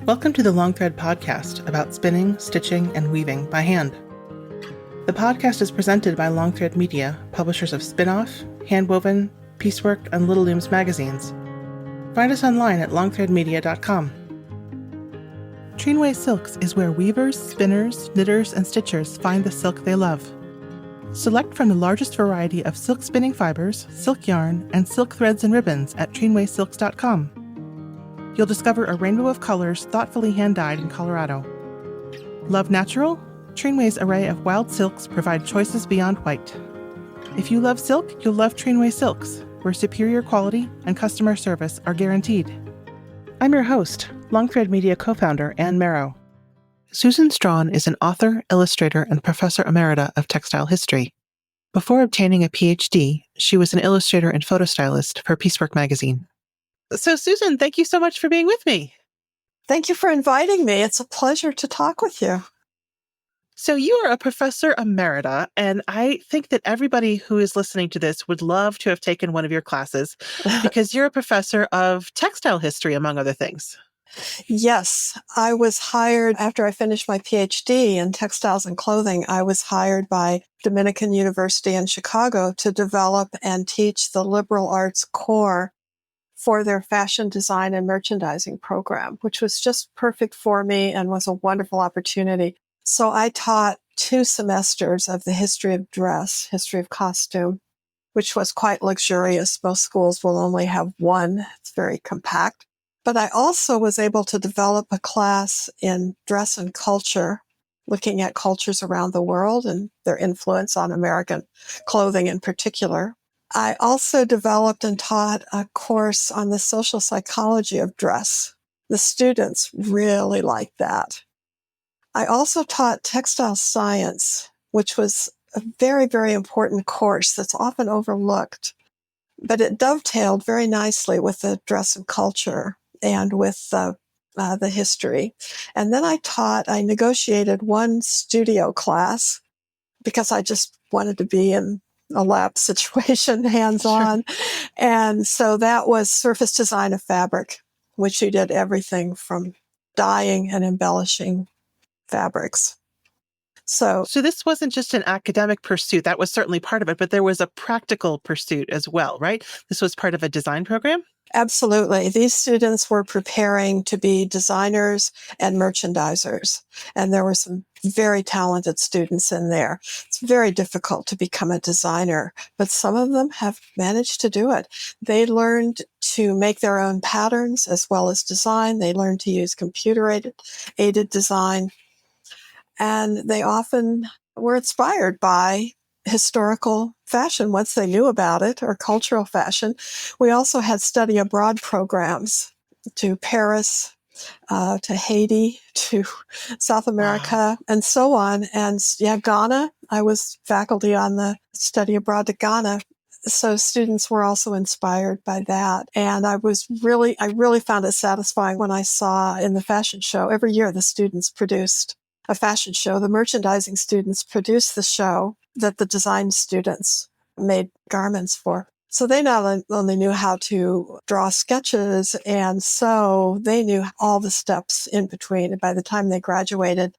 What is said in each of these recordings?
Welcome to the Long Thread podcast about spinning, stitching, and weaving by hand. The podcast is presented by Long Thread Media, publishers of Spin-Off, Handwoven, PieceWork, and Little Looms magazines. Find us online at longthreadmedia.com. Trainway Silks is where weavers, spinners, knitters, and stitchers find the silk they love. Select from the largest variety of silk spinning fibers, silk yarn, and silk threads and ribbons at trainwaysilks.com. You'll discover a rainbow of colors thoughtfully hand-dyed in Colorado. Love natural? Trainway's array of wild silks provide choices beyond white. If you love silk, you'll love Trainway Silks, where superior quality and customer service are guaranteed. I'm your host, Long Thread Media co-founder Anne Marrow. Susan Strawn is an author, illustrator, and professor emerita of textile history. Before obtaining a PhD, she was an illustrator and photostylist for PieceWork magazine. So, Susan, thank you so much for being with me. Thank you for inviting me. It's a pleasure to talk with you. So you are a professor emerita, and I think that everybody who is listening to this would love to have taken one of your classes because you're a professor of textile history, among other things. Yes, I was hired after I finished my PhD in Textiles and Clothing. I was hired by Dominican University in Chicago to develop and teach the liberal arts core for their fashion design and merchandising program, which was just perfect for me and was a wonderful opportunity. So I taught 2 semesters of the history of dress, history of costume, which was quite luxurious. Most schools will only have one. It's very compact. But I also was able to develop a class in dress and culture, looking at cultures around the world and their influence on American clothing in particular. I also developed and taught a course on the social psychology of dress. The students really liked that. I also taught textile science, which was a very, very important course that's often overlooked, but it dovetailed very nicely with the dress and culture and with the history. And then I negotiated one studio class because I just wanted to be in a lab situation, hands-on. Sure. And so that was surface design of fabric, which you did everything from dyeing and embellishing fabrics. So this wasn't just an academic pursuit. That was certainly part of it, but there was a practical pursuit as well, right? This was part of a design program? Absolutely. These students were preparing to be designers and merchandisers, and there were some very talented students in there. It's very difficult to become a designer, but some of them have managed to do it. They learned to make their own patterns as well as design. They learned to use computer-aided design, and they often were inspired by historical fashion once they knew about it, or cultural fashion. We also had study abroad programs to Paris, to Haiti, to South America, and so on. And Ghana, I was faculty on the study abroad to Ghana. So students were also inspired by that. And I really found it satisfying when I saw in the fashion show, every year the students produced a fashion show. The merchandising students produced the show that the design students made garments for. So they not only knew how to draw sketches and sew, they knew all the steps in between. And by the time they graduated,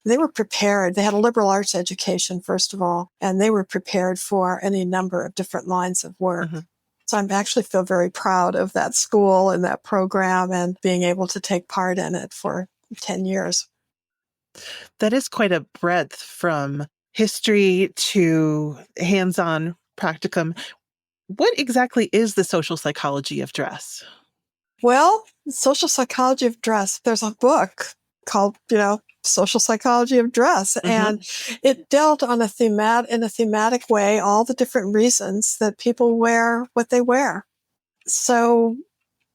they were prepared. They had a liberal arts education, first of all, and they were prepared for any number of different lines of work. Mm-hmm. So I actually feel very proud of that school and that program and being able to take part in it for 10 years. That is quite a breadth from history to hands-on practicum. What exactly is the social psychology of dress? Well, social psychology of dress, there's a book called, Social Psychology of Dress, mm-hmm. and it dealt on in a thematic way, all the different reasons that people wear what they wear. So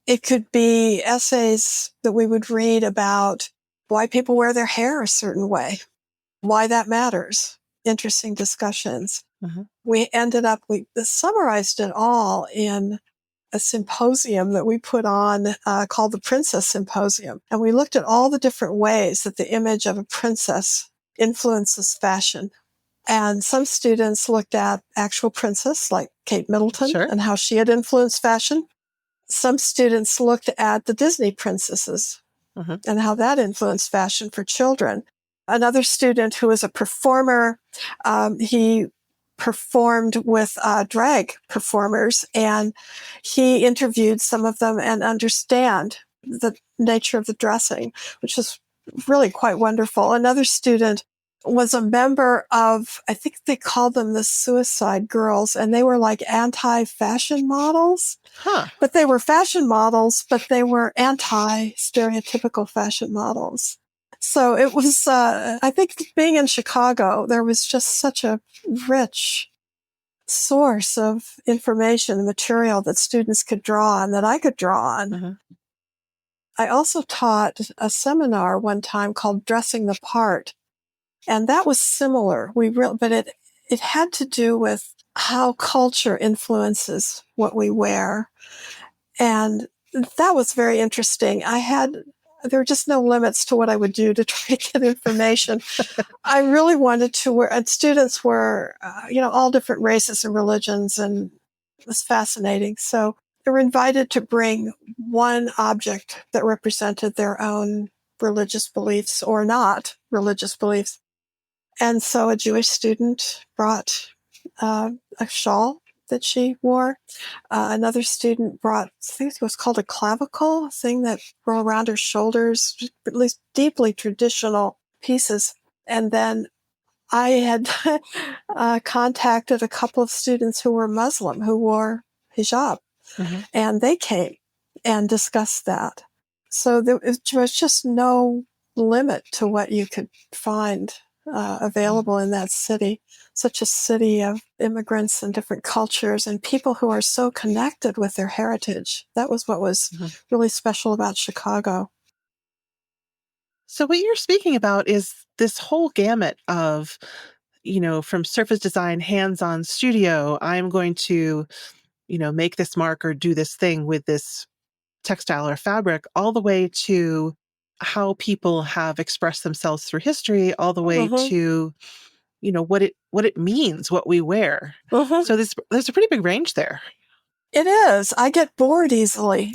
it could be essays that we would read about why people wear their hair a certain way, why that matters, interesting discussions. Mm-hmm. We summarized it all in a symposium that we put on called the Princess Symposium. And we looked at all the different ways that the image of a princess influences fashion. And some students looked at actual princess like Kate Middleton, sure, and how she had influenced fashion. Some students looked at the Disney princesses and how that influenced fashion for children. Another student who was a performer, he performed with drag performers, and he interviewed some of them and understand the nature of the dressing, which was really quite wonderful. Another student was a member of, I think they called them the Suicide Girls, and they were like anti-fashion models. Huh. But they were fashion models, but they were anti-stereotypical fashion models. So it was, I think being in Chicago, there was just such a rich source of information and material that students could draw on, that I could draw on. I also taught a seminar one time called Dressing the Part. And that was similar. But it had to do with how culture influences what we wear. And that was very interesting. There were just no limits to what I would do to try to get information. I really wanted to wear, and students were, all different races and religions, and it was fascinating. So they were invited to bring one object that represented their own religious beliefs or not religious beliefs. And so a Jewish student brought a shawl that she wore. Another student brought, I think it was called a clavicle, a thing that roll around her shoulders, at least deeply traditional pieces. And then I had contacted a couple of students who were Muslim who wore hijab, and they came and discussed that. So there was just no limit to what you could find available in that city. Such a city of immigrants and different cultures and people who are so connected with their heritage. That was what was really special about Chicago. So what you're speaking about is this whole gamut of, from surface design, hands-on studio, I'm going to, make this mark or do this thing with this textile or fabric, all the way to how people have expressed themselves through history, all the way to, what it means, what we wear. So there's a pretty big range there. It is. I get bored easily.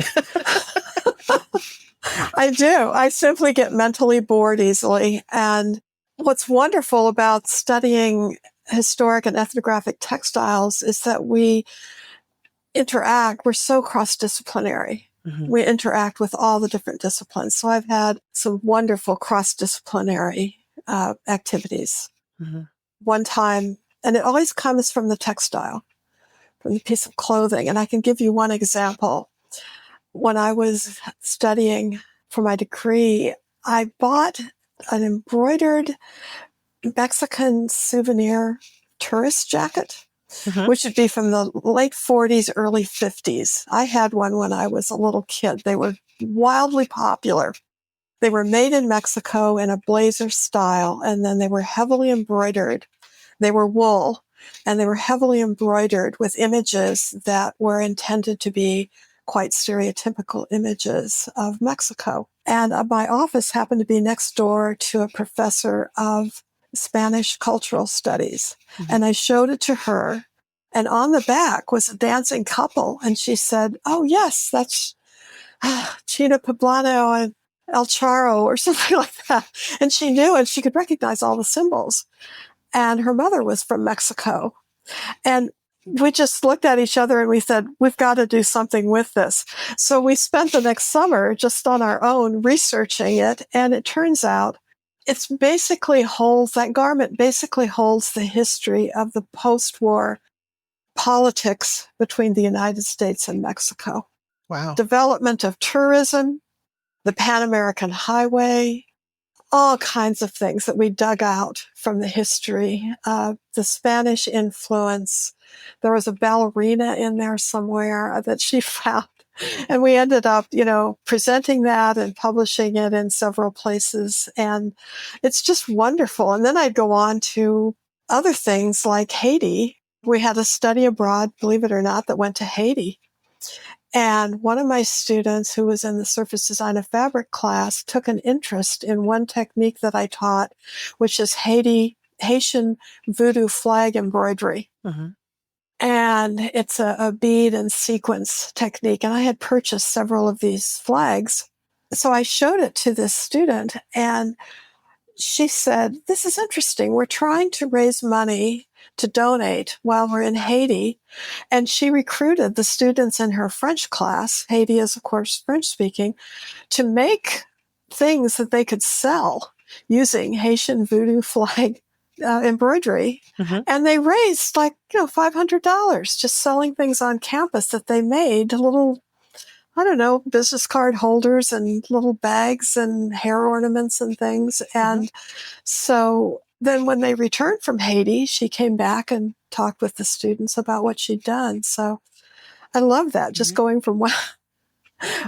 I do. I simply get mentally bored easily. And what's wonderful about studying historic and ethnographic textiles is that we interact. We're so cross-disciplinary. We interact with all the different disciplines. So I've had some wonderful cross-disciplinary activities. One time, and it always comes from the textile, from the piece of clothing. And I can give you one example. When I was studying for my degree, I bought an embroidered Mexican souvenir tourist jacket, which would be from the late 40s, early 50s. I had one when I was a little kid. They were wildly popular. They were made in Mexico in a blazer style, and then they were heavily embroidered. They were wool, and they were heavily embroidered with images that were intended to be quite stereotypical images of Mexico. And my office happened to be next door to a professor of Spanish cultural studies. And I showed it to her. And on the back was a dancing couple. And she said, "Oh, yes, that's China Poblano and El Charro," or something like that. And she knew, and she could recognize all the symbols. And her mother was from Mexico. And we just looked at each other and we said, we've got to do something with this. So we spent the next summer just on our own researching it. And it turns out that garment basically holds the history of the post-war politics between the United States and Mexico. Wow. Development of tourism, the Pan American Highway, all kinds of things that we dug out from the history. The Spanish influence. There was a ballerina in there somewhere that she found. And we ended up, presenting that and publishing it in several places. And it's just wonderful. And then I'd go on to other things like Haiti. We had a study abroad, believe it or not, that went to Haiti. And one of my students who was in the surface design of fabric class took an interest in one technique that I taught, which is Haitian voodoo flag embroidery. And it's a bead and sequence technique. And I had purchased several of these flags so I showed it to this student, and she said, "This is interesting. We're trying to raise money to donate while we're in Haiti." And she recruited the students in her French class, Haiti is, of course, French speaking, to make things that they could sell using Haitian voodoo flag embroidery. Mhm. And they raised like, $500 just selling things on campus that they made, little, I don't know, business card holders and little bags and hair ornaments and things. And so then when they returned from Haiti, she came back and talked with the students about what she'd done. So I love that, just going from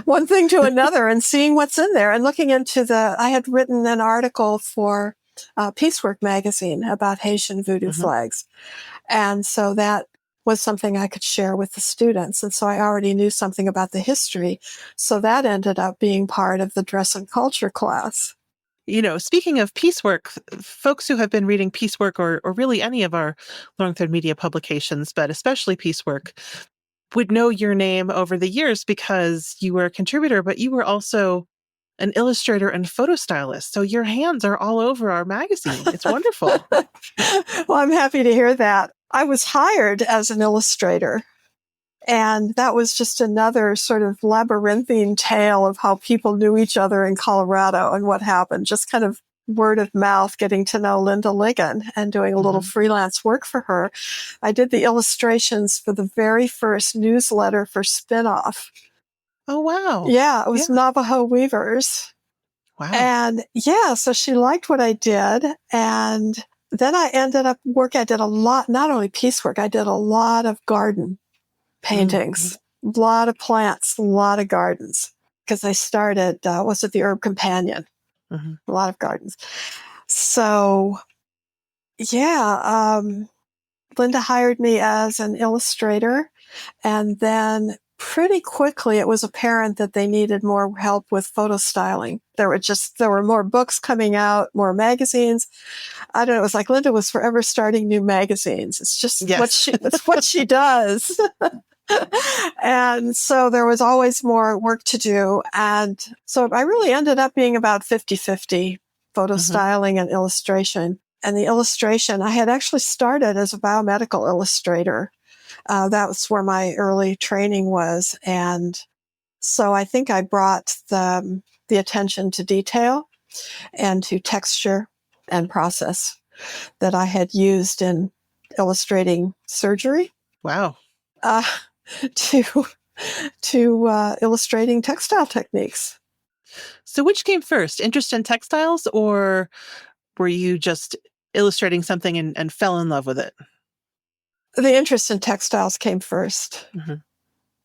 one thing to another and seeing what's in there and looking into I had written an article for PieceWork magazine about Haitian voodoo flags. And so that was something I could share with the students. And so I already knew something about the history. So that ended up being part of the dress and culture class. Speaking of PieceWork, folks who have been reading PieceWork or really any of our Long Thread Media publications, but especially PieceWork, would know your name over the years because you were a contributor, but you were also an illustrator and photostylist. So your hands are all over our magazine. It's wonderful. Well, I'm happy to hear that. I was hired as an illustrator. And that was just another sort of labyrinthine tale of how people knew each other in Colorado and what happened. Just kind of word of mouth, getting to know Linda Ligon and doing a little freelance work for her. I did the illustrations for the very first newsletter for Spinoff. Oh, wow. Yeah, it was Navajo Weavers. Wow. And yeah, so she liked what I did. And then I ended up I did a lot, not only piecework, I did a lot of garden paintings, a lot of plants, a lot of gardens, because I started, was it the Herb Companion? A lot of gardens. So, yeah, Linda hired me as an illustrator, and then pretty quickly it was apparent that they needed more help with photo styling. There were more books coming out, more magazines. I don't know. It was like Linda was forever starting new magazines. It's just it's what she does. And so there was always more work to do. And so I really ended up being about 50-50 photo styling and illustration. And the illustration, I had actually started as a biomedical illustrator. That was where my early training was. And so I think I brought the attention to detail and to texture and process that I had used in illustrating surgery. Wow. To illustrating textile techniques. So which came first, interest in textiles, or were you just illustrating something and fell in love with it? The interest in textiles came first.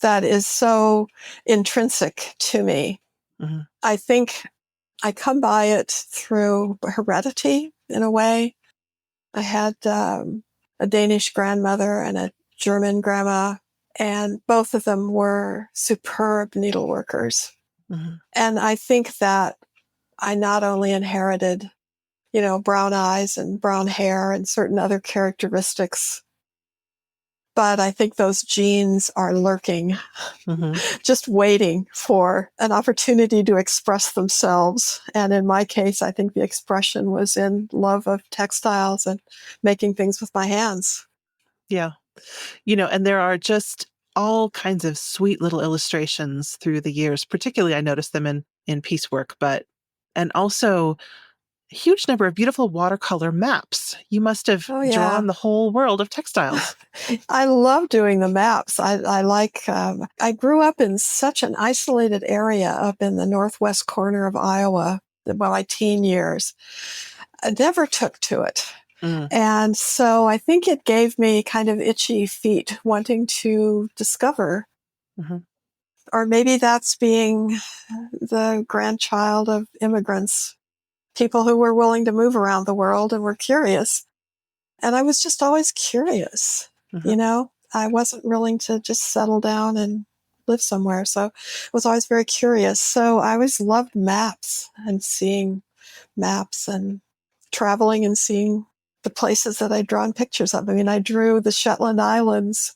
That is so intrinsic to me. I think I come by it through heredity in a way. I had a Danish grandmother and a German grandma, and both of them were superb needleworkers. And I think that I not only inherited, brown eyes and brown hair and certain other characteristics, but I think those genes are lurking, just waiting for an opportunity to express themselves. And in my case, I think the expression was in love of textiles and making things with my hands. Yeah. And there are just all kinds of sweet little illustrations through the years. Particularly, I noticed them in PieceWork, and also a huge number of beautiful watercolor maps. You must have drawn the whole world of textiles. I love doing the maps. I like, I grew up in such an isolated area up in the northwest corner of Iowa, my teen years. I never took to it. And so I think it gave me kind of itchy feet wanting to discover. Or maybe that's being the grandchild of immigrants, people who were willing to move around the world and were curious. And I was just always curious, I wasn't willing to just settle down and live somewhere. So I was always very curious. So I always loved maps and seeing maps and traveling and seeing the places that I'd drawn pictures of. I mean, I drew the Shetland Islands,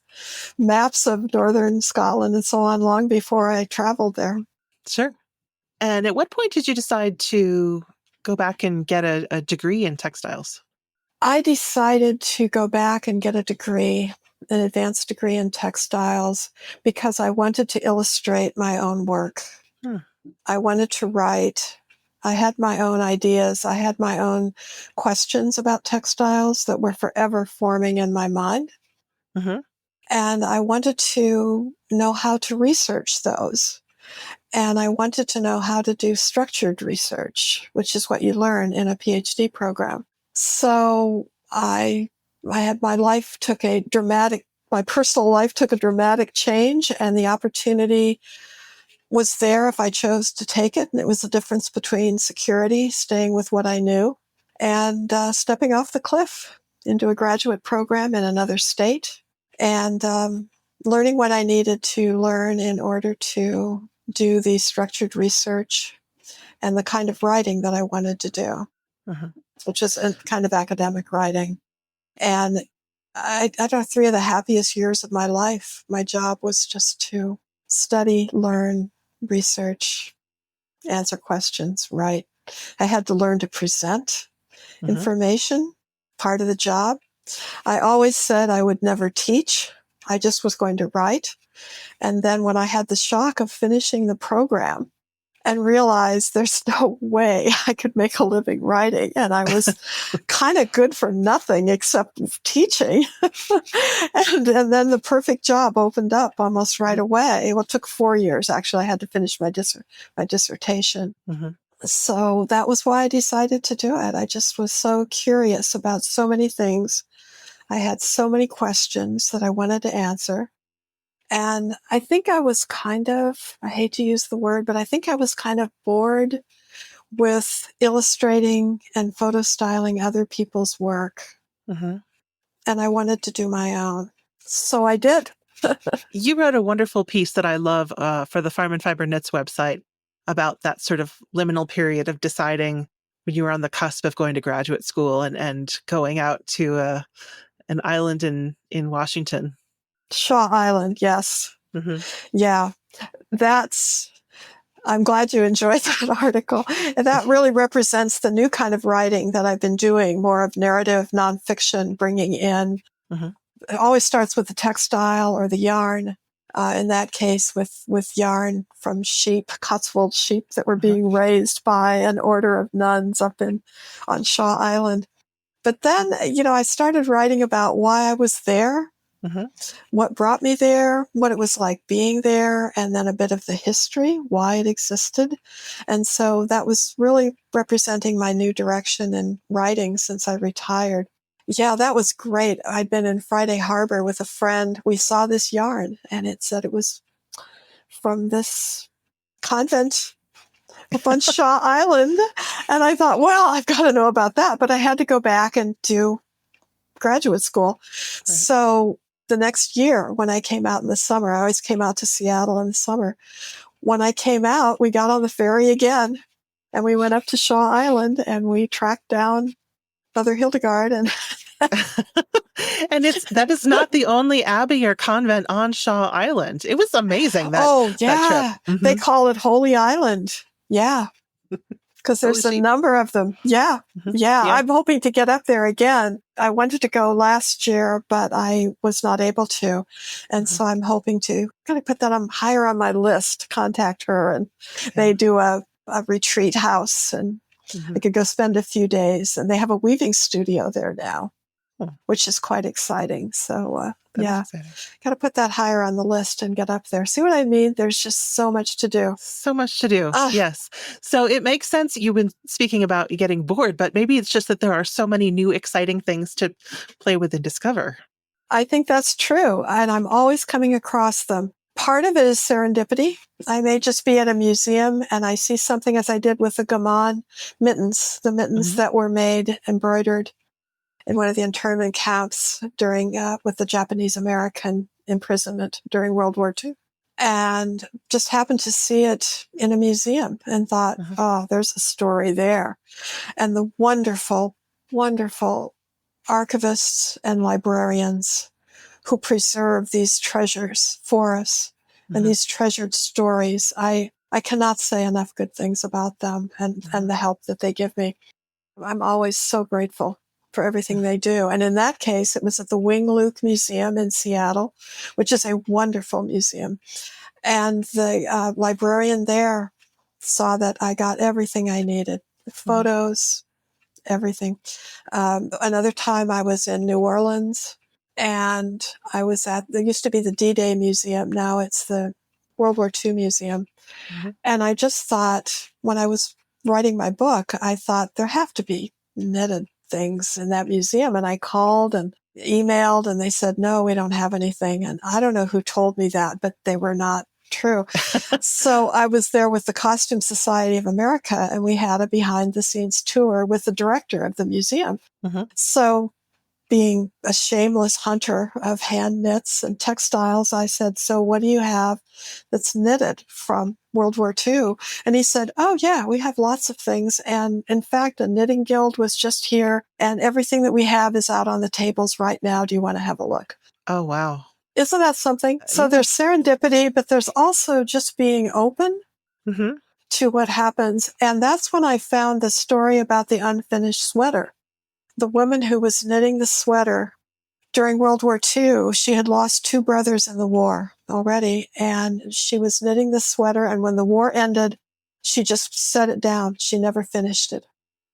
maps of northern Scotland and so on long before I traveled there. Sure. And at what point did you decide to go back and get a degree in textiles? I decided to go back and get a degree, an advanced degree in textiles, because I wanted to illustrate my own work. Hmm. I wanted to write. I had my own ideas. I had my own questions about textiles that were forever forming in my mind. Mm-hmm. And I wanted to know how to research those. And I wanted to know how to do structured research, which is what you learn in a PhD program. So I had my personal life took a dramatic change, and the opportunity was there if I chose to take it. And it was the difference between security, staying with what I knew, and stepping off the cliff into a graduate program in another state, and learning what I needed to learn in order to do the structured research and the kind of writing that I wanted to do, which is a kind of academic writing. And I don't know, 3 of the happiest years of my life. My job was just to study, learn, research, answer questions, write. I had to learn to present information, part of the job. I always said I would never teach. I just was going to write. And then when I had the shock of finishing the program and realized there's no way I could make a living writing, and I was kind of good for nothing except teaching. and then the perfect job opened up almost right away. Well, it took 4 years. Actually, I had to finish my dissertation. So that was why I decided to do it. I just was so curious about so many things. I had so many questions that I wanted to answer. And I think I was I hate to use the word, but I think I was kind of bored with illustrating and photostyling other people's work. And I wanted to do my own. So I did. You wrote a wonderful piece that I love for the Farm and Fiber Knits website about that sort of liminal period of deciding when you were on the cusp of going to graduate school and going out to an island in Washington. Shaw Island, yes. Yeah, I'm glad you enjoyed that article. And that really represents the new kind of writing that I've been doing, more of narrative nonfiction, bringing in. It always starts with the textile or the yarn. In that case, with yarn from sheep, Cotswold sheep that were being raised by an order of nuns on Shaw Island. But then, I started writing about why I was there, what brought me there, what it was like being there, and then a bit of the history, why it existed. And so that was really representing my new direction in writing since I retired. Yeah, that was great. I'd been in Friday Harbor with a friend. We saw this yarn, and it said it was from this convent up on Shaw Island. And I thought, well, I've got to know about that. But I had to go back and do graduate school. Right. So the next year, when I came out in the summer, I always came out to Seattle in the summer. When I came out, we got on the ferry again, and we went up to Shaw Island, and we tracked down Mother Hildegard. And and that is not the only abbey or convent on Shaw Island. It was amazing. That trip. They call it Holy Island. Yeah. Because there's a number of them. Yeah. Yeah. I'm hoping to get up there again. I wanted to go last year, but I was not able to. And so I'm hoping to kind of put that higher on my list, contact her. And they do a retreat house, and I could go spend a few days. And they have a weaving studio there now, which is quite exciting. So, got to put that higher on the list and get up there. See what I mean? There's just so much to do. So much to do. Yes. So it makes sense. You've been speaking about getting bored, but maybe it's just that there are so many new, exciting things to play with and discover. I think that's true. And I'm always coming across them. Part of it is serendipity. I may just be at a museum and I see something, as I did with the gaman mittens, the mittens that were made, embroidered in one of the internment camps during with the Japanese American imprisonment during World War II, and just happened to see it in a museum and thought, oh, there's a story there. And the wonderful, wonderful archivists and librarians who preserve these treasures for us and these treasured stories. I I cannot say enough good things about them and the help that they give me. I'm always so grateful for everything they do. And in that case, it was at the Wing Luke Museum in Seattle, which is a wonderful museum. And the librarian there saw that I got everything I needed, the photos, everything. Another time I was in New Orleans, and I was there used to be the D-Day Museum. Now it's the World War II Museum. And I just thought, when I was writing my book, I thought there have to be knitted things in that museum. And I called and emailed, and they said, no, we don't have anything. And I don't know who told me that, but they were not true. So I was there with the Costume Society of America, and we had a behind the scenes tour with the director of the museum. So, being a shameless hunter of hand knits and textiles, I said, so what do you have that's knitted from World War II? And he said, oh yeah, we have lots of things. And in fact, a knitting guild was just here, and everything that we have is out on the tables right now. Do you want to have a look? Oh, wow. Isn't that something? So there's serendipity, but there's also just being open to what happens. And that's when I found the story about the unfinished sweater. The woman who was knitting the sweater during World War II, she had lost 2 brothers in the war already, and she was knitting the sweater, and when the war ended, she just set it down. She never finished it.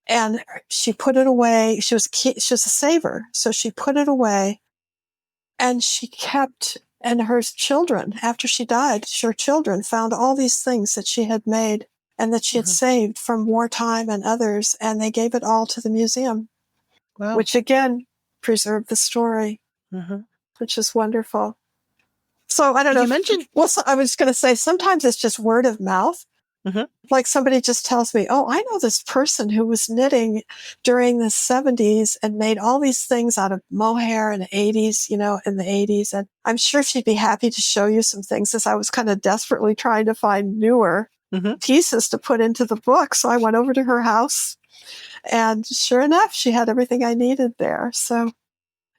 And she put it away. She was a saver, so she put it away, and she kept, and her children, after she died, her children found all these things that she had made and that she had saved from wartime and others, and they gave it all to the museum. Wow. Which again preserved the story, which is wonderful. So I don't know. You mentioned. Well, so I was going to say sometimes it's just word of mouth. Like somebody just tells me, "Oh, I know this person who was knitting during the 70s and made all these things out of mohair in the 80s, in the 80s, and I'm sure she'd be happy to show you some things." As I was kind of desperately trying to find newer pieces to put into the book, so I went over to her house. And sure enough, she had everything I needed there. So,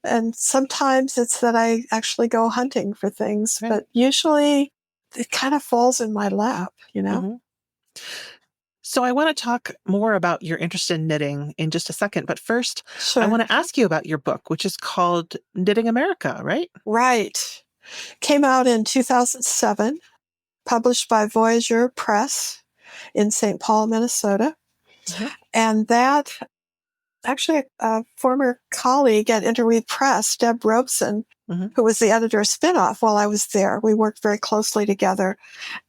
and sometimes it's that I actually go hunting for things, but usually it kind of falls in my lap, So I want to talk more about your interest in knitting in just a second. But first, I want to ask you about your book, which is called Knitting America, right? Right. Came out in 2007, published by Voyager Press in St. Paul, Minnesota. And that, actually, a former colleague at Interweave Press, Deb Robeson, who was the editor of Spinoff while I was there, we worked very closely together.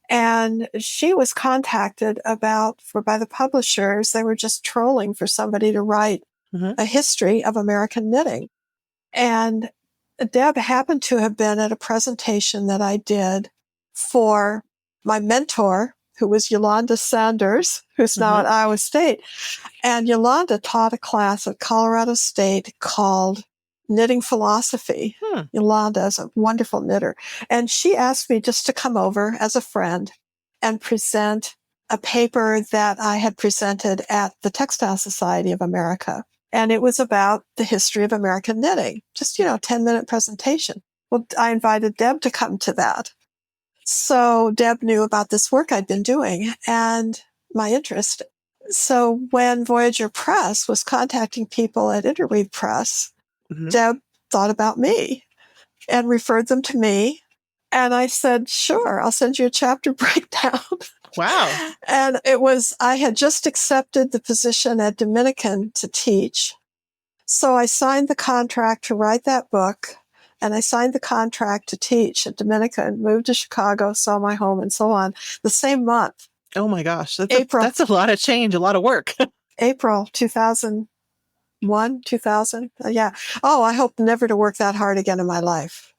And she was contacted by the publishers. They were just trolling for somebody to write a history of American knitting. And Deb happened to have been at a presentation that I did for my mentor, who was Yolanda Sanders, who's now at Iowa State. And Yolanda taught a class at Colorado State called Knitting Philosophy. Yolanda is a wonderful knitter. And she asked me just to come over as a friend and present a paper that I had presented at the Textile Society of America. And it was about the history of American knitting. Just, 10-minute presentation. Well, I invited Deb to come to that. So Deb knew about this work I'd been doing and my interest. So when Voyager Press was contacting people at Interweave Press, Deb thought about me and referred them to me. And I said, sure, I'll send you a chapter breakdown. Wow. And I had just accepted the position at Dominican to teach. So I signed the contract to write that book. And I signed the contract to teach at Dominican, moved to Chicago, saw my home, and so on, the same month. Oh my gosh. That's a lot of change, a lot of work. April 2001, 2000. Yeah. Oh, I hope never to work that hard again in my life.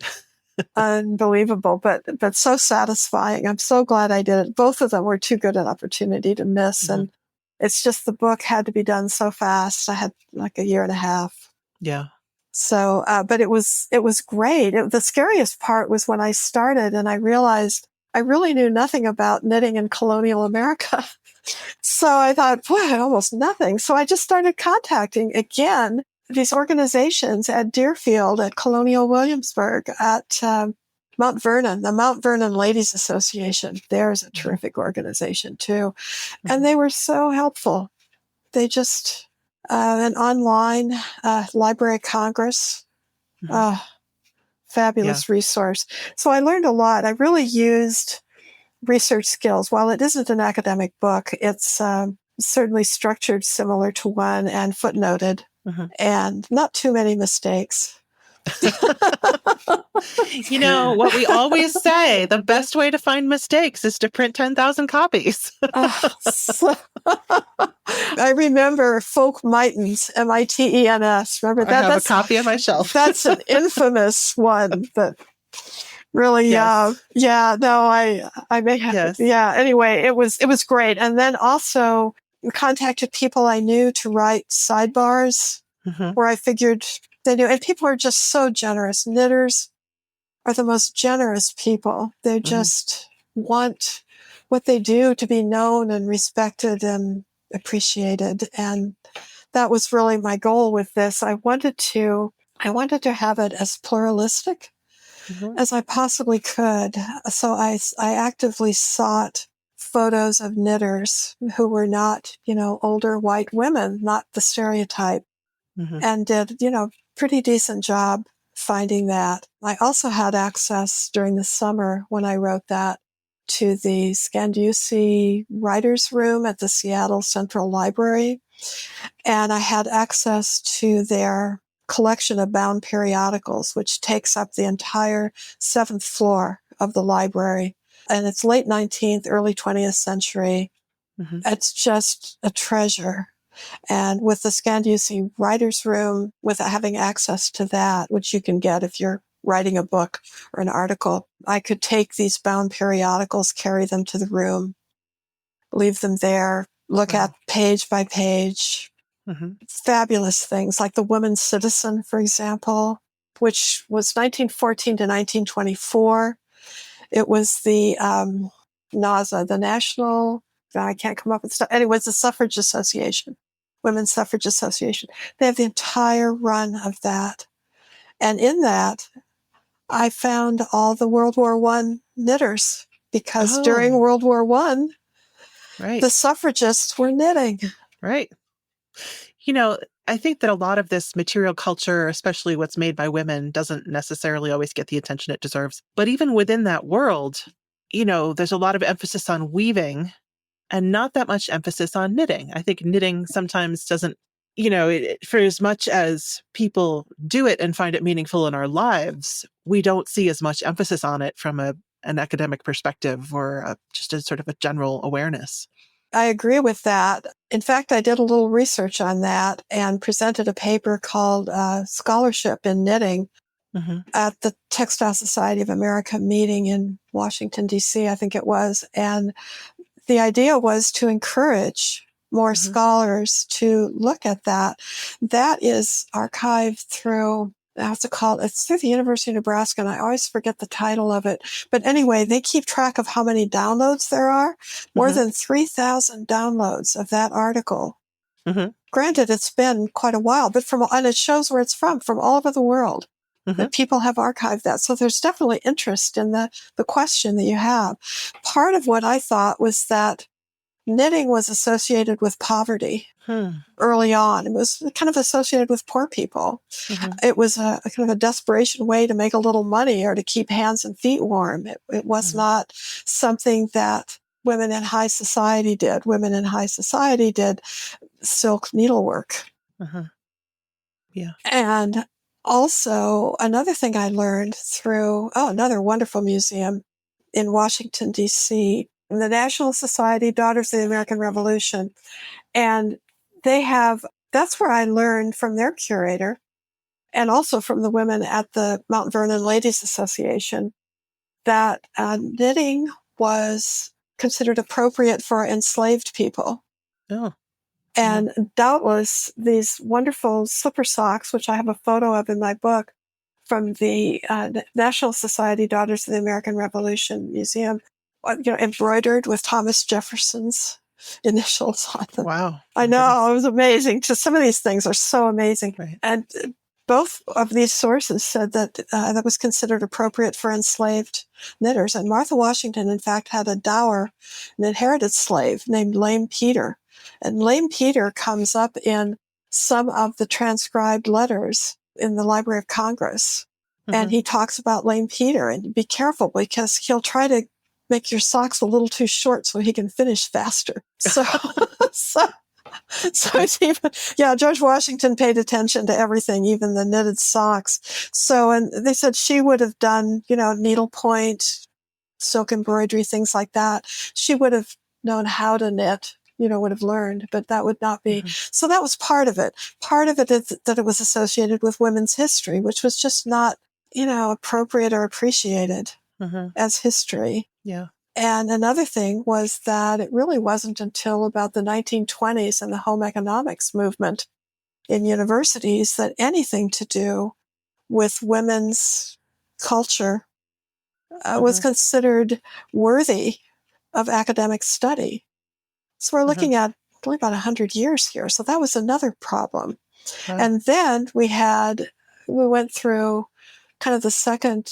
Unbelievable, but so satisfying. I'm so glad I did it. Both of them were too good an opportunity to miss. And it's just the book had to be done so fast. I had like a year and a half. Yeah. So, but it was great. The scariest part was when I started and I realized I really knew nothing about knitting in colonial America. So I thought, boy, almost nothing. So I just started contacting again these organizations at Deerfield, at Colonial Williamsburg, at Mount Vernon, the Mount Vernon Ladies Association. There's a terrific organization too. And they were so helpful. They just, an online Library of Congress, fabulous resource. So I learned a lot. I really used research skills. While it isn't an academic book, it's certainly structured similar to one and footnoted, and not too many mistakes. You know, what we always say, the best way to find mistakes is to print 10,000 copies. I remember folk mitens, mitens. Remember that? I have a copy on my shelf. That's an infamous one that really, I may have, anyway, it was great. And then also contacted people I knew to write sidebars where I figured they knew, and people are just so generous. Knitters are the most generous people. They just want what they do to be known and respected and appreciated. And that was really my goal with this. I wanted to have it as pluralistic as I possibly could. So I actively sought photos of knitters who were not, older white women, not the stereotype, and did, pretty decent job finding that. I also had access during the summer when I wrote that to the Scandusi Writers' Room at the Seattle Central Library. And I had access to their collection of bound periodicals, which takes up the entire 7th floor of the library. And it's late 19th, early 20th century. It's just a treasure. And with the Scandusi Writers' Room, with having access to that, which you can get if you're writing a book or an article, I could take these bound periodicals, carry them to the room, leave them there, look at page by page. Fabulous things like the Woman's Citizen, for example, which was 1914 to 1924. It was the NASA, the National, I can't come up with stuff. Anyway, it's the Suffrage Association, Women's Suffrage Association. They have the entire run of that. And in that, I found all the World War I knitters because during World War I, the suffragists were knitting. Right. I think that a lot of this material culture, especially what's made by women, doesn't necessarily always get the attention it deserves. But even within that world, there's a lot of emphasis on weaving and not that much emphasis on knitting. I think knitting sometimes doesn't, for as much as people do it and find it meaningful in our lives, we don't see as much emphasis on it from an academic perspective or just a sort of a general awareness. I agree with that. In fact, I did a little research on that and presented a paper called Scholarship in Knitting at the Textile Society of America meeting in Washington, D.C., I think it was. And the idea was to encourage more scholars to look at that. That is archived through, it's through the University of Nebraska, and I always forget the title of it. But anyway, they keep track of how many downloads there are. More than 3,000 downloads of that article. Granted, it's been quite a while, but and it shows where it's from all over the world. That people have archived that. So there's definitely interest in the question that you have. Part of what I thought was that knitting was associated with poverty early on. It was kind of associated with poor people. It was a kind of a desperation way to make a little money or to keep hands and feet warm. It was not something that women in high society did. Women in high society did silk needlework. And also, another thing I learned through, another wonderful museum in Washington, D.C., the National Society Daughters of the American Revolution. And that's where I learned from their curator and also from the women at the Mount Vernon Ladies Association that knitting was considered appropriate for enslaved people. And doubtless these wonderful slipper socks, which I have a photo of in my book from the National Society Daughters of the American Revolution Museum, embroidered with Thomas Jefferson's initials on them. Wow. I know. It was amazing. Just some of these things are so amazing. And both of these sources said that that was considered appropriate for enslaved knitters. And Martha Washington, in fact, had a dower, an inherited slave named Lame Peter. And Lame Peter comes up in some of the transcribed letters in the Library of Congress. And he talks about Lame Peter, and be careful because he'll try to make your socks a little too short so he can finish faster. So, so it's even, George Washington paid attention to everything, even the knitted socks. So, and they said she would have done, needlepoint, silk embroidery, things like that. She would have known how to knit, would have learned, but that would not be. So that was part of it. Part of it is that it was associated with women's history, which was just not, appropriate or appreciated as history. Yeah. And another thing was that it really wasn't until about the 1920s and the home economics movement in universities that anything to do with women's culture was considered worthy of academic study. So we're looking at only about 100 years here. So that was another problem. And then we went through kind of the second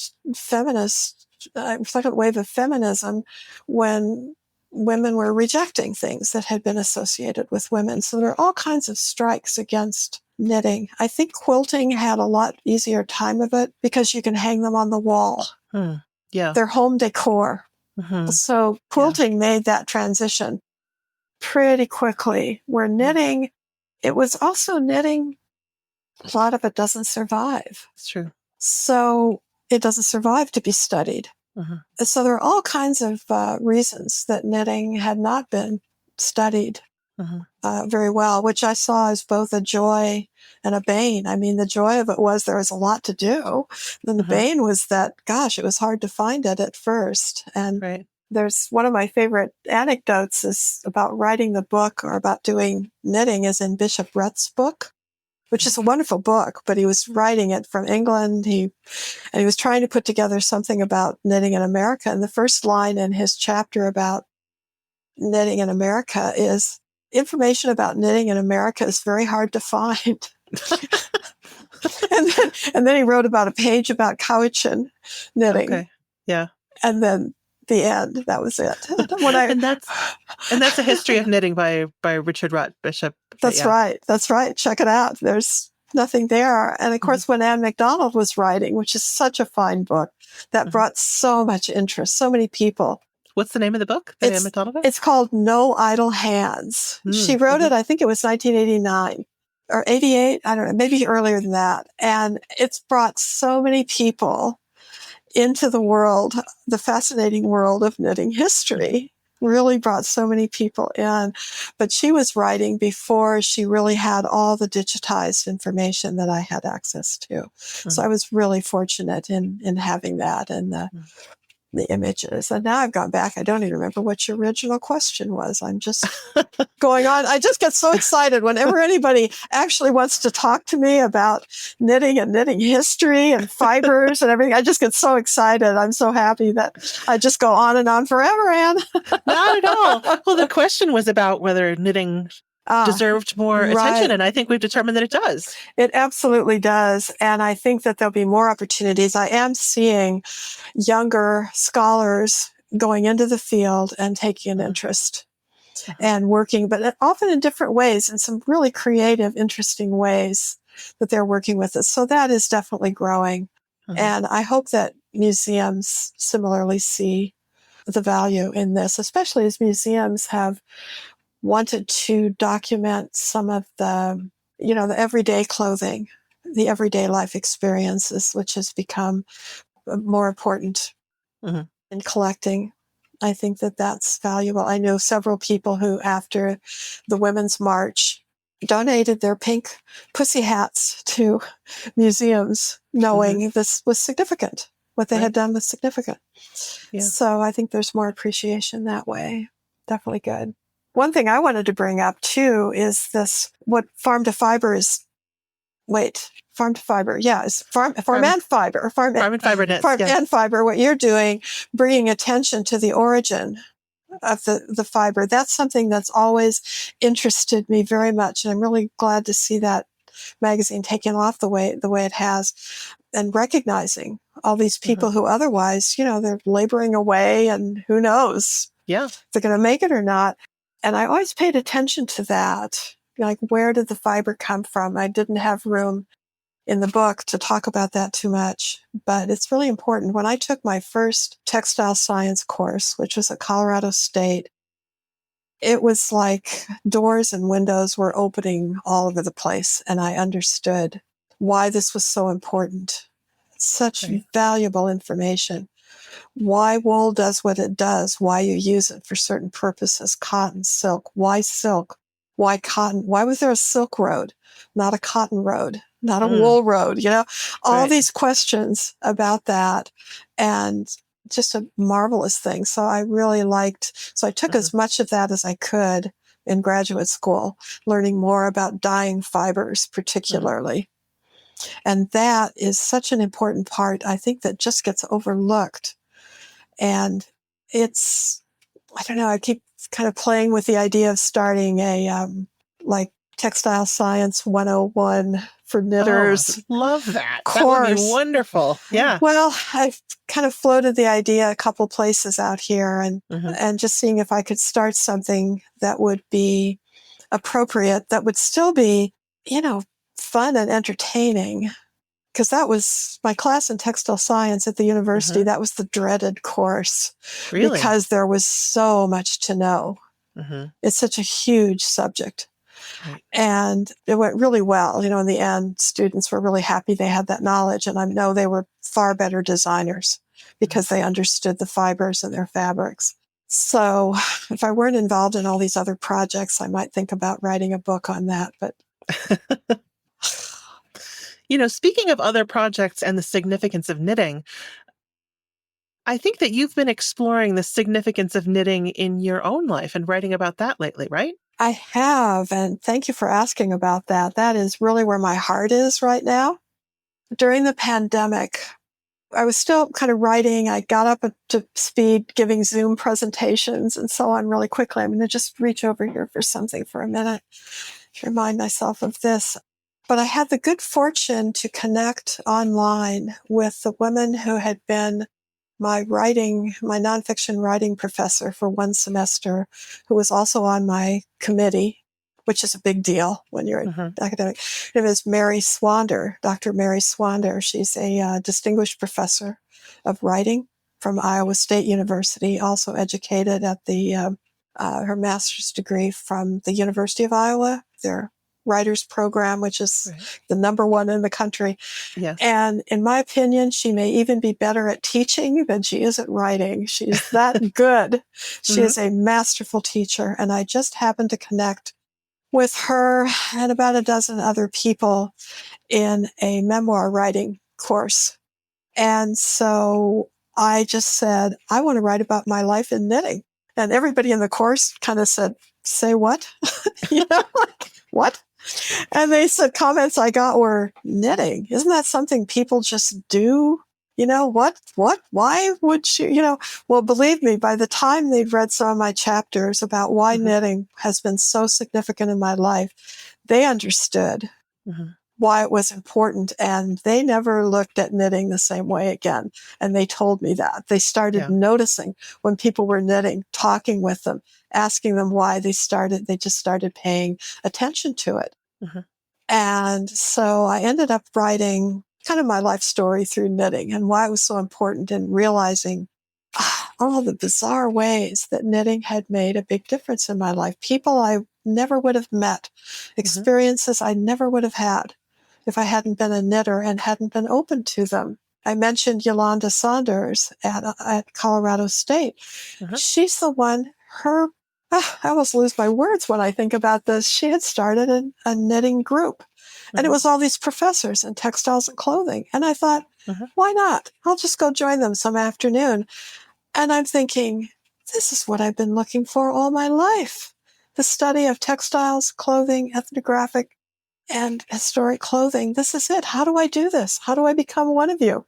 wave of feminism when women were rejecting things that had been associated with women. So there are all kinds of strikes against knitting. I think quilting had a lot easier time of it because you can hang them on the wall. Yeah. They're home decor. So quilting made that transition pretty quickly, where knitting, it was also knitting, a lot of it doesn't survive. It's true. So it doesn't survive to be studied. So there are all kinds of reasons that knitting had not been studied very well, which I saw as both a joy and a bane. I mean, the joy of it was there was a lot to do. Then the bane was that, gosh, it was hard to find it at first. And there's one of my favorite anecdotes is about writing the book or about doing knitting is in Bishop Rhett's book, which is a wonderful book, but he was writing it from England. He was trying to put together something about knitting in America. And the first line in his chapter about knitting in America is, information about knitting in America is very hard to find. and then he wrote about a page about Cowichan knitting. Okay. Yeah. And then the end. That was it. And that's a history of knitting by Richard Rutt Bishop. That's right. That's right. Check it out. There's nothing there. And of course, when Anne MacDonald was writing, which is such a fine book, that brought so much interest, so many people. What's the name of the book that Anne MacDonald wrote? It's called No Idle Hands. She wrote it, I think it was 1989 or 88. I don't know, maybe earlier than that. And it's brought so many people into the world, the fascinating world of knitting history. Really brought so many people in. But she was writing before she really had all the digitized information that I had access to. So I was really fortunate in having that and the images. And now I've gone back. I don't even remember what your original question was. I'm just going on. I just get so excited whenever anybody actually wants to talk to me about knitting and knitting history and fibers and everything. I just get so excited. I'm so happy that I just go on and on forever, Anne. Not at all. Well, the question was about whether knitting deserved more attention, and I think we've determined that it does. It absolutely does, and I think that there'll be more opportunities. I am seeing younger scholars going into the field and taking an interest and working, but often in different ways, in some really creative, interesting ways that they're working with it. So that is definitely growing, and I hope that museums similarly see the value in this, especially as museums have wanted to document some of the, the everyday clothing, the everyday life experiences, which has become more important in collecting. I think that that's valuable. I know several people who, after the Women's March, donated their pink pussy hats to museums, knowing this was significant. What they had done was significant. Yeah. So I think there's more appreciation that way. Definitely good. One thing I wanted to bring up too is this, what farm to fiber is, farm to fiber. Yeah. It's farm and fiber. Farm and fiber knits. Farm and fiber. What you're doing, bringing attention to the origin of the fiber. That's something that's always interested me very much. And I'm really glad to see that magazine taking off the way it has, and recognizing all these people who otherwise, they're laboring away, and who knows if they're going to make it or not. And I always paid attention to that. Like, where did the fiber come from? I didn't have room in the book to talk about that too much, but it's really important. When I took my first textile science course, which was at Colorado State, it was like doors and windows were opening all over the place, and I understood why this was so important. Such valuable information. Why wool does what it does, why you use it for certain purposes. Cotton, silk. Why silk? Why cotton? Why was there a silk road, not a cotton road, not a wool road? All these questions about that, and just a marvelous thing. So I really I took as much of that as I could in graduate school, learning more about dyeing fibers particularly. And that is such an important part, I think, that just gets overlooked. And it's, I don't know, I keep kind of playing with the idea of starting a, Textile Science 101 for knitters. Oh, love that. Course. That would be wonderful. Yeah. Well, I've kind of floated the idea a couple places out here, and just seeing if I could start something that would be appropriate, that would still be, fun and entertaining. Because that was my class in textile science at the university. That was the dreaded course. Really? Because there was so much to know. It's such a huge subject. Right. And it went really well. In the end, students were really happy they had that knowledge. And I know they were far better designers because they understood the fibers and their fabrics. So if I weren't involved in all these other projects, I might think about writing a book on that. But speaking of other projects and the significance of knitting, I think that you've been exploring the significance of knitting in your own life and writing about that lately, right? I have, and thank you for asking about that. That is really where my heart is right now. During the pandemic, I was still kind of writing. I got up to speed giving Zoom presentations and so on really quickly. I'm going to just reach over here for something for a minute to remind myself of this. But I had the good fortune to connect online with the women who had been my nonfiction writing professor for one semester, who was also on my committee, which is a big deal when you're an academic. Her name is Mary Swander, Dr. Mary Swander. She's a distinguished professor of writing from Iowa State University, also educated at her master's degree from the University of Iowa, their writers program, which is the number one in the country. Yes. And in my opinion, she may even be better at teaching than she is at writing. She's that good. She is a masterful teacher. And I just happened to connect with her and about a dozen other people in a memoir writing course. And so I just said, I want to write about my life in knitting. And everybody in the course kind of said, say what? What? And they said comments I got were, knitting. Isn't that something people just do? What? Why would you, well, believe me, by the time they'd read some of my chapters about why knitting has been so significant in my life, they understood why it was important. And they never looked at knitting the same way again. And they told me that. They started noticing when people were knitting, talking with them, asking them why they just started paying attention to it. And so I ended up writing kind of my life story through knitting and why it was so important, and realizing all the bizarre ways that knitting had made a big difference in my life. People I never would have met, experiences I never would have had if I hadn't been a knitter and hadn't been open to them. I mentioned Yolanda Saunders at Colorado State. She's the one, I almost lose my words when I think about this. She had started a knitting group, and it was all these professors in textiles and clothing. And I thought, why not? I'll just go join them some afternoon. And I'm thinking, this is what I've been looking for all my life. The study of textiles, clothing, ethnographic, and historic clothing. This is it. How do I do this? How do I become one of you?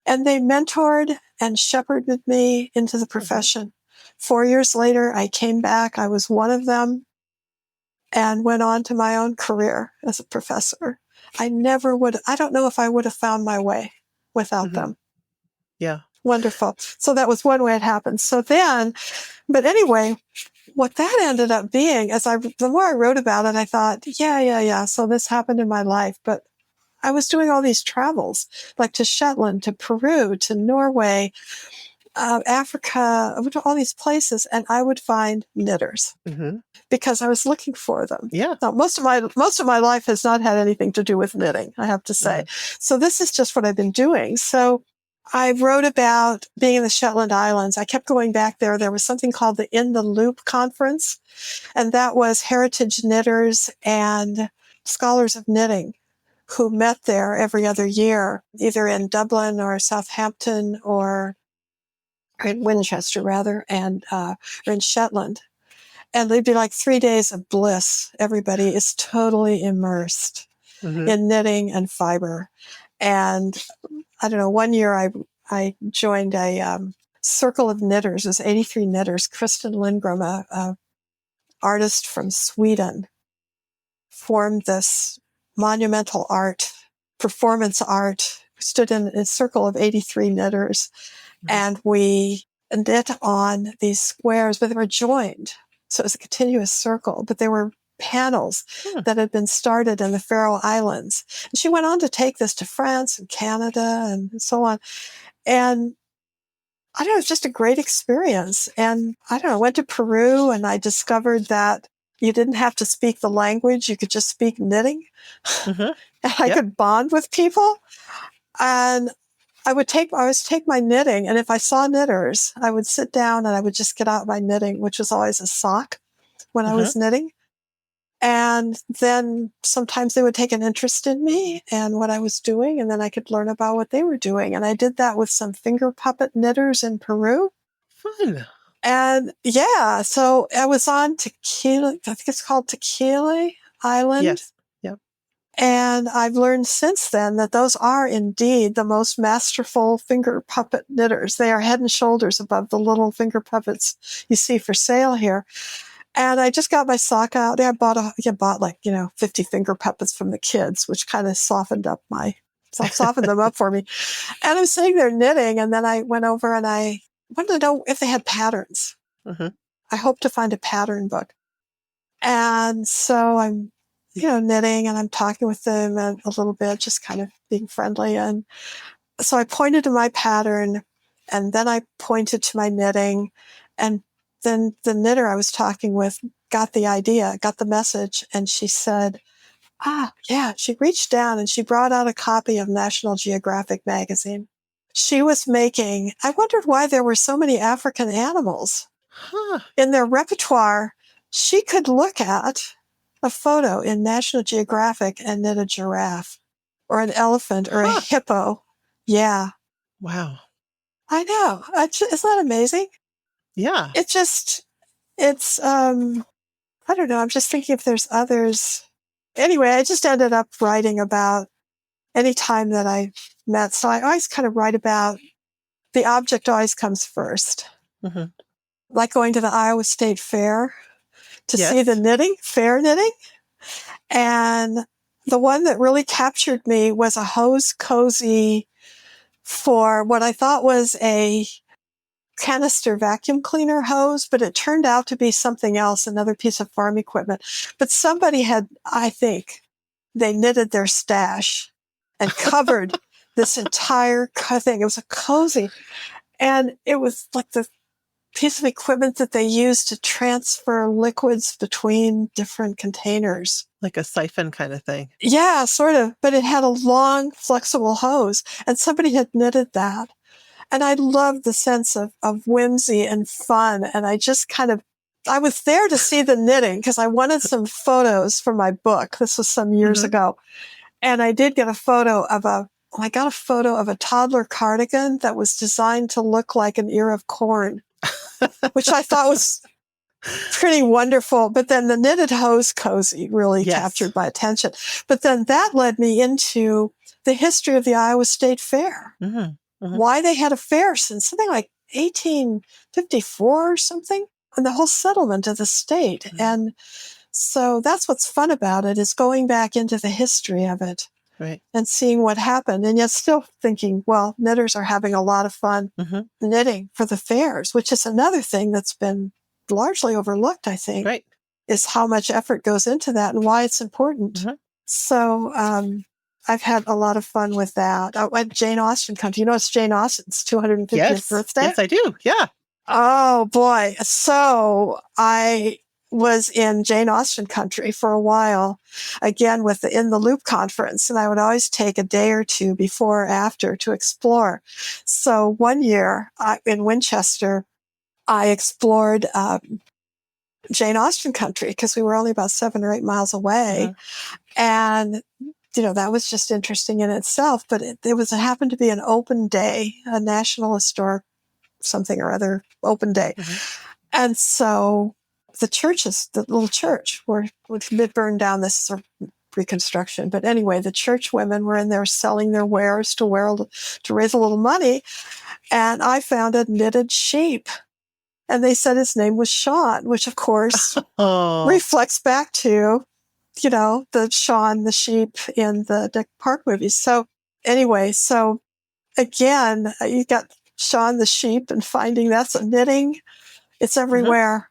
And they mentored and shepherded me into the profession. 4 years later, I came back. I was one of them. and went on to my own career as a professor. I don't know if I would have found my way without them. Yeah. Wonderful. So that was one way it happened. So then, but anyway, what that ended up being, the more I wrote about it, I thought, yeah. So this happened in my life, but I was doing all these travels, like to Shetland, to Peru, to Norway, Africa, all these places, and I would find knitters because I was looking for them. Yeah. Now, most of my life has not had anything to do with knitting, I have to say. So this is just what I've been doing. So I wrote about being in the Shetland Islands. I kept going back there. There was something called the In the Loop Conference, and that was heritage knitters and scholars of knitting who met there every other year, either in Dublin or Southampton or in Winchester, rather, and or in Shetland. And they'd be like 3 days of bliss. Everybody is totally immersed in knitting and fiber. And I don't know, one year I joined a circle of knitters. It was 83 knitters. Kristen Lindgren, a artist from Sweden, formed this monumental art, performance art. We stood in a circle of 83 knitters, and we knit on these squares, but they were joined. So it was a continuous circle, but there were panels that had been started in the Faroe Islands. And she went on to take this to France and Canada and so on. And I don't know, it's just a great experience. And I don't know, I went to Peru and I discovered that you didn't have to speak the language. You could just speak knitting. And I could bond with people. And I would take my knitting. And if I saw knitters, I would sit down and I would just get out my knitting, which was always a sock when I was knitting. And then sometimes they would take an interest in me and what I was doing. And then I could learn about what they were doing. And I did that with some finger puppet knitters in Peru. Fun. And yeah, so I was on Tequila, I think it's called Tequila Island. Yes. Yep. And I've learned since then that those are indeed the most masterful finger puppet knitters. They are head and shoulders above the little finger puppets you see for sale here. And I just got my sock out. I bought 50 finger puppets from the kids, which kind of softened them up for me. And I was sitting there knitting, and then I went over and I wanted to know if they had patterns. I hope to find a pattern book. And so I'm, knitting, and I'm talking with them a little bit, just kind of being friendly. And so I pointed to my pattern, and then I pointed to my knitting, and then the knitter I was talking with got the idea, got the message, and she said, she reached down and she brought out a copy of National Geographic magazine. She was I wondered why there were so many African animals in their repertoire. She could look at a photo in National Geographic and knit a giraffe or an elephant or a hippo. Yeah. Wow. I know. Isn't that amazing? Yeah. I don't know. I'm just thinking if there's others. Anyway, I just ended up writing about any time that I met. So I always kind of write about the object always comes first. Like going to the Iowa State Fair to see the fair knitting. And the one that really captured me was a hose cozy for what I thought was a canister vacuum cleaner hose, but it turned out to be something else, another piece of farm equipment. But somebody they knitted their stash and covered this entire thing. It was a cozy. And it was like the piece of equipment that they used to transfer liquids between different containers. Like a siphon kind of thing. Yeah, sort of. But it had a long, flexible hose, and somebody had knitted that. And I loved the sense of whimsy and fun. And I just I was there to see the knitting because I wanted some photos for my book. This was some years ago. And I did get a photo of a toddler cardigan that was designed to look like an ear of corn, which I thought was pretty wonderful. But then the knitted hose cozy really captured my attention. But then that led me into the history of the Iowa State Fair. Why they had a fair since something like 1854 or something, and the whole settlement of the state. And So that's what's fun about it, is going back into the history of it. Right. And seeing what happened. And yet still thinking, well, knitters are having a lot of fun knitting for the fairs, which is another thing that's been largely overlooked, I think, Right. is how much effort goes into that and why it's important. So I've had a lot of fun with that. I went Jane Austen country. You know, it's Jane Austen's 250th birthday? Yes, I do. Yeah. Oh, boy. So I was in Jane Austen country for a while, again with the In the Loop conference, and I would always take a day or two before or after to explore. So one year in Winchester, I explored Jane Austen country because we were only about 7 or 8 miles away. And, you know, that was just interesting in itself, but it happened to be an open day, a National Historic something or other open day. And so the little church which had burned down, this sort of reconstruction. But anyway, the church women were in there selling their wares to raise a little money. And I found a knitted sheep. And they said his name was Sean, which of course reflects back to, you know, the Sean, the sheep in the Dick Park movies. So anyway, again, you got Sean the sheep and finding that's a knitting. It's everywhere.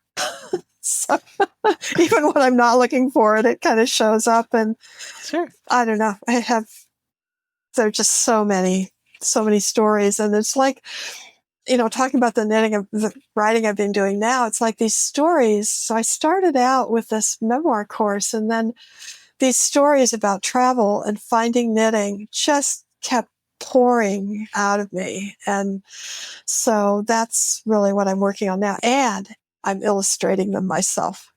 So even when I'm not looking for it, it kind of shows up. And I don't know. There are just so many stories. And it's like, you know, talking about the knitting of the writing I've been doing now, it's like these stories. So I started out with this memoir course, and then these stories about travel and finding knitting just kept pouring out of me. And so that's really what I'm working on now. And I'm illustrating them myself.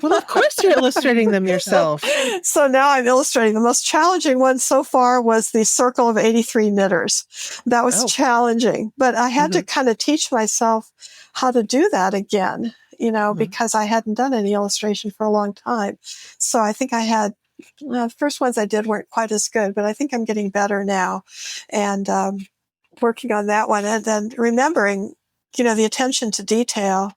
Well, of course you're illustrating them yourself. So now I'm illustrating. The most challenging one so far was the Circle of 83 Knitters. That was challenging, but I had to kind of teach myself how to do that again, you know, because I hadn't done any illustration for a long time. So I think the first ones I did weren't quite as good, but I think I'm getting better now, and working on that one. And then remembering, you know, the attention to detail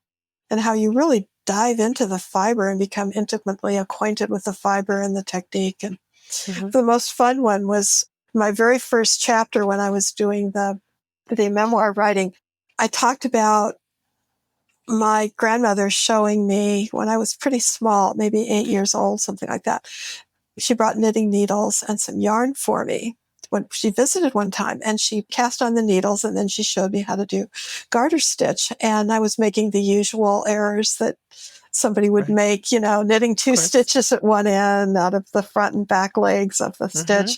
and how you really dive into the fiber and become intimately acquainted with the fiber and the technique. And the most fun one was my very first chapter when I was doing the memoir writing. I talked about my grandmother showing me when I was pretty small, maybe 8 years old, something like that. She brought knitting needles and some yarn for me when she visited one time, and she cast on the needles, and then she showed me how to do garter stitch. And I was making the usual errors that somebody would make, you know, knitting 2 stitches at one end out of the front and back legs of the stitch,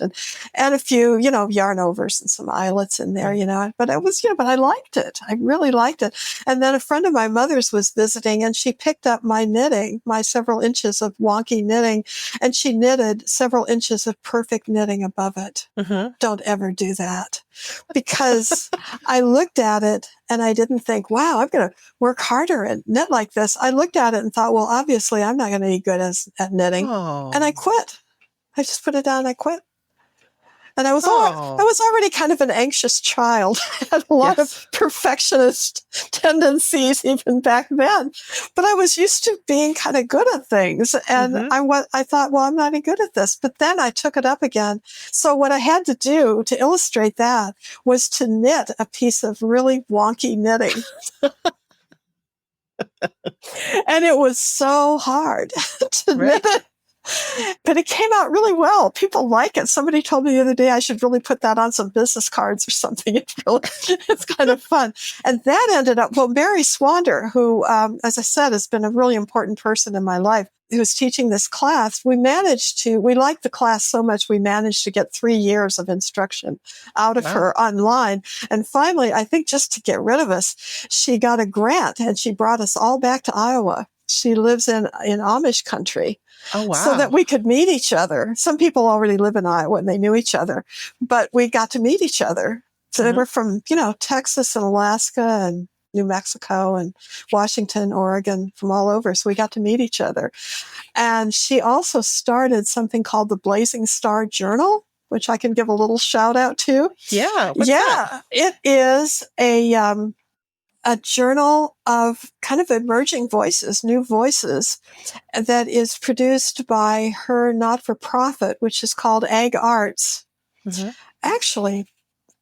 and a few, you know, yarn overs and some eyelets in there, you know, but it was, you know, but I liked it. I really liked it. And then a friend of my mother's was visiting, and she picked up my knitting, my several inches of wonky knitting, and she knitted several inches of perfect knitting above it. Don't ever do that, because I looked at it and I didn't think, wow, I'm going to work harder and knit like this. I looked at it and thought, well, obviously I'm not going to be good at knitting. And I quit. I just put it down and I quit. And I was already kind of an anxious child. I had a lot of perfectionist tendencies even back then. But I was used to being kind of good at things. And I thought, well, I'm not any good at this. But then I took it up again. So what I had to do to illustrate that was to knit a piece of really wonky knitting. And it was so hard to knit it. But it came out really well. People like it. Somebody told me the other day I should really put that on some business cards or something. It's kind of fun. And that ended up, well, Mary Swander, who, as I said, has been a really important person in my life, who was teaching this class. We liked the class so much, we managed to get 3 years of instruction out of her online. And finally, I think just to get rid of us, she got a grant and she brought us all back to Iowa. She lives in Amish country. Oh, wow. So that we could meet each other. Some people already live in Iowa and they knew each other, but we got to meet each other. So they were from, you know, Texas and Alaska and New Mexico and Washington, Oregon, from all over. So we got to meet each other. And she also started something called the Blazing Star Journal, which I can give a little shout out to. Yeah. What's that? It is a a journal of kind of emerging voices, new voices, that is produced by her not-for-profit, which is called Ag Arts. Mm-hmm. Actually,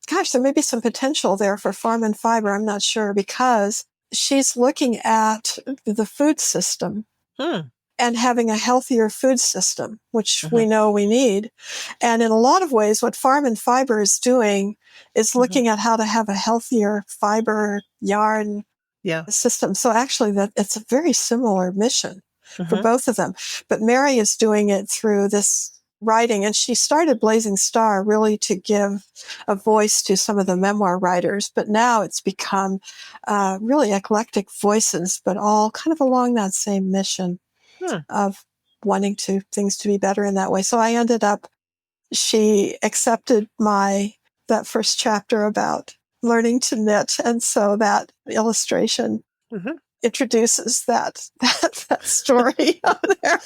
gosh, there may be some potential there for Farm and Fiber. I'm not sure, because she's looking at the food system and having a healthier food system, which we know we need. And in a lot of ways, what Farm and Fiber is doing is looking at how to have a healthier fiber yarn system. So actually, that it's a very similar mission for both of them. But Mary is doing it through this writing, and she started Blazing Star really to give a voice to some of the memoir writers, but now it's become really eclectic voices, but all kind of along that same mission of wanting things to be better in that way. So I ended up, she accepted that first chapter about learning to knit, and so that illustration introduces that story on there.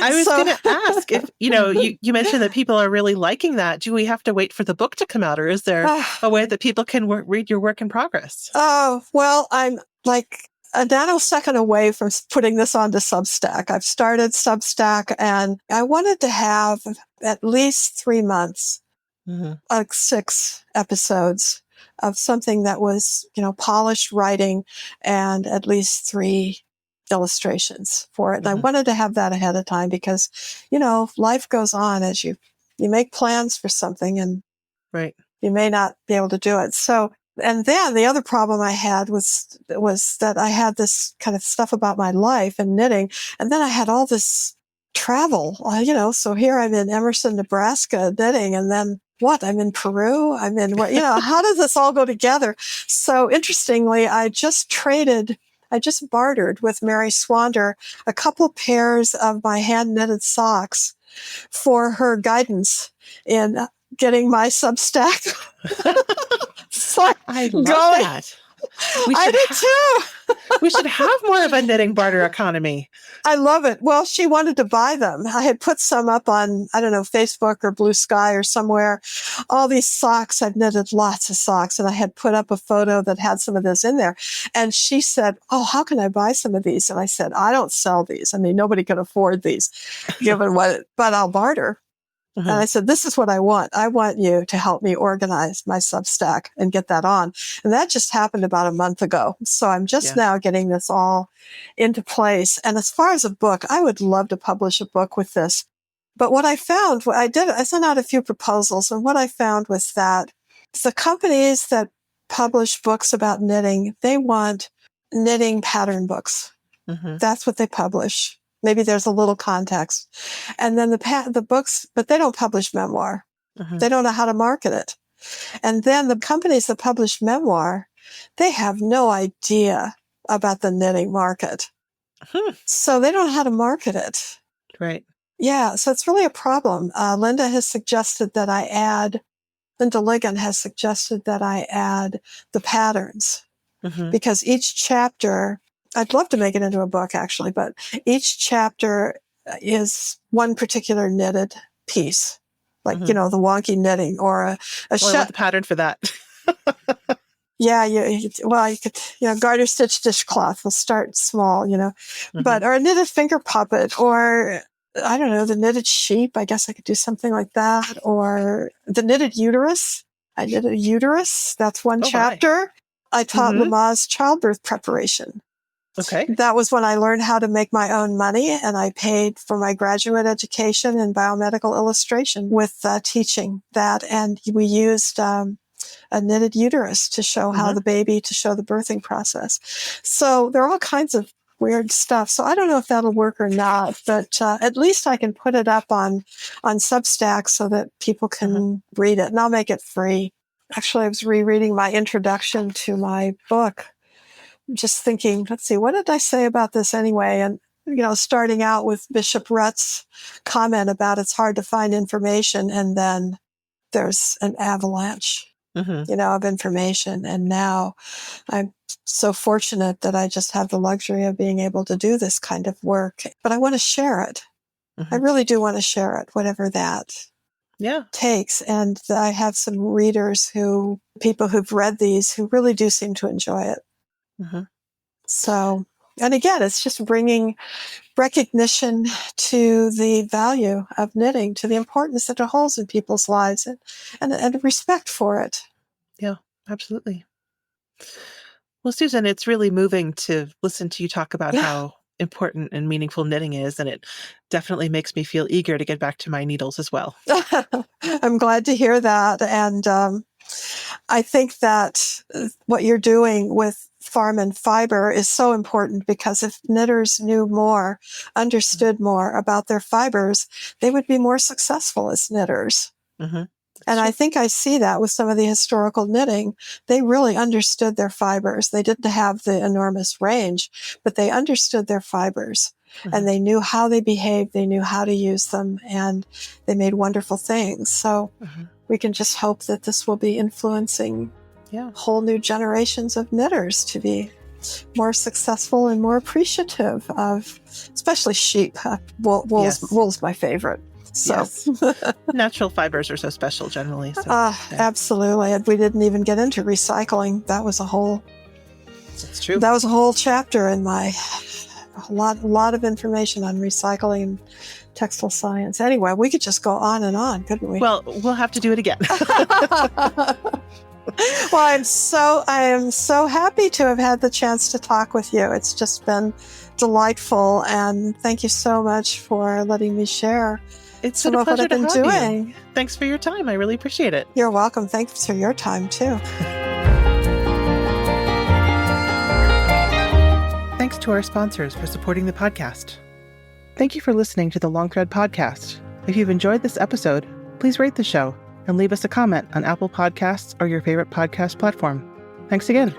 I was going to ask if, you mentioned that people are really liking that. Do we have to wait for the book to come out, or is there a way that people can read your work in progress? Oh, well, I'm like a nanosecond away from putting this onto Substack. I've started Substack, and I wanted to have at least 3 months, like 6 episodes of something that was, polished writing and at least 3 illustrations for it. And I wanted to have that ahead of time because, life goes on as you make plans for something, and you may not be able to do it. So, and then the other problem I had was that I had this kind of stuff about my life and knitting, and then I had all this travel, so here I'm in Emerson, Nebraska knitting, and then I'm in Peru. I'm in how does this all go together? So interestingly, I just bartered with Mary Swander a couple pairs of my hand knitted socks for her guidance in getting my Substack. I love that. I did too. We should have more of a knitting barter economy. I love it. Well, she wanted to buy them. I had put some up on, I don't know, Facebook or Blue Sky or somewhere. All these socks. I've knitted lots of socks, and I had put up a photo that had some of this in there. And she said, "Oh, how can I buy some of these?" And I said, "I don't sell these. I mean, nobody can afford these, given but I'll barter." And I said, "This is what I want. I want you to help me organize my Substack and get that on." And that just happened about a month ago. So I'm just now getting this all into place. And as far as a book, I would love to publish a book with this. But what I found, I sent out a few proposals. And what I found was that the companies that publish books about knitting, they want knitting pattern books. That's what they publish. Maybe there's a little context. And then the books, but they don't publish memoir. They don't know how to market it. And then the companies that publish memoir, they have no idea about the knitting market. So they don't know how to market it. Right. Yeah. So it's really a problem. Linda Ligon has suggested that I add the patterns, because each chapter, I'd love to make it into a book, actually, but each chapter is one particular knitted piece, like, the wonky knitting or I want the pattern for that. Yeah, you could, garter stitch dishcloth. We'll start small, but, or a knitted finger puppet, or I don't know, the knitted sheep. I guess I could do something like that, or the knitted uterus. I knit a uterus. That's one chapter. I taught Lamaze childbirth preparation. Okay. That was when I learned how to make my own money, and I paid for my graduate education in biomedical illustration with teaching that. And we used a knitted uterus to show how to show the birthing process. So there are all kinds of weird stuff. So I don't know if that'll work or not, but at least I can put it up on Substack so that people can read it, and I'll make it free. Actually, I was rereading my introduction to my book, just thinking, let's see, what did I say about this anyway? And, starting out with Bishop Rutt's comment about it's hard to find information. And then there's an avalanche, of information. And now I'm so fortunate that I just have the luxury of being able to do this kind of work. But I want to share it. I really do want to share it, whatever that takes. And I have some readers people who've read these who really do seem to enjoy it. Mm-hmm. So, and again, it's just bringing recognition to the value of knitting, to the importance that it holds in people's lives, and respect for it. Yeah, absolutely. Well, Susan, it's really moving to listen to you talk about how important and meaningful knitting is, and it definitely makes me feel eager to get back to my needles as well. I'm glad to hear that. And I think that what you're doing with Farm and Fiber is so important, because if knitters knew more, understood more about their fibers, they would be more successful as knitters. Mm-hmm. And I think I see that with some of the historical knitting. They really understood their fibers. They didn't have the enormous range, but they understood their fibers. Mm-hmm. And they knew how they behaved. They knew how to use them, and they made wonderful things. So we can just hope that this will be influencing whole new generations of knitters to be more successful and more appreciative of, especially sheep. Wool's my favorite. So natural fibers are so special generally. So, absolutely. And we didn't even get into recycling. That's true. That was a whole chapter in a lot of information on recycling and textile science. Anyway, we could just go on and on, couldn't we? Well, we'll have to do it again. Well, I am so happy to have had the chance to talk with you. It's just been delightful, and thank you so much for letting me share. It's been a pleasure to have you. Thanks for your time. I really appreciate it. You're welcome. Thanks for your time, too. Thanks to our sponsors for supporting the podcast. Thank you for listening to the Long Thread Podcast. If you've enjoyed this episode, please rate the show and leave us a comment on Apple Podcasts or your favorite podcast platform. Thanks again.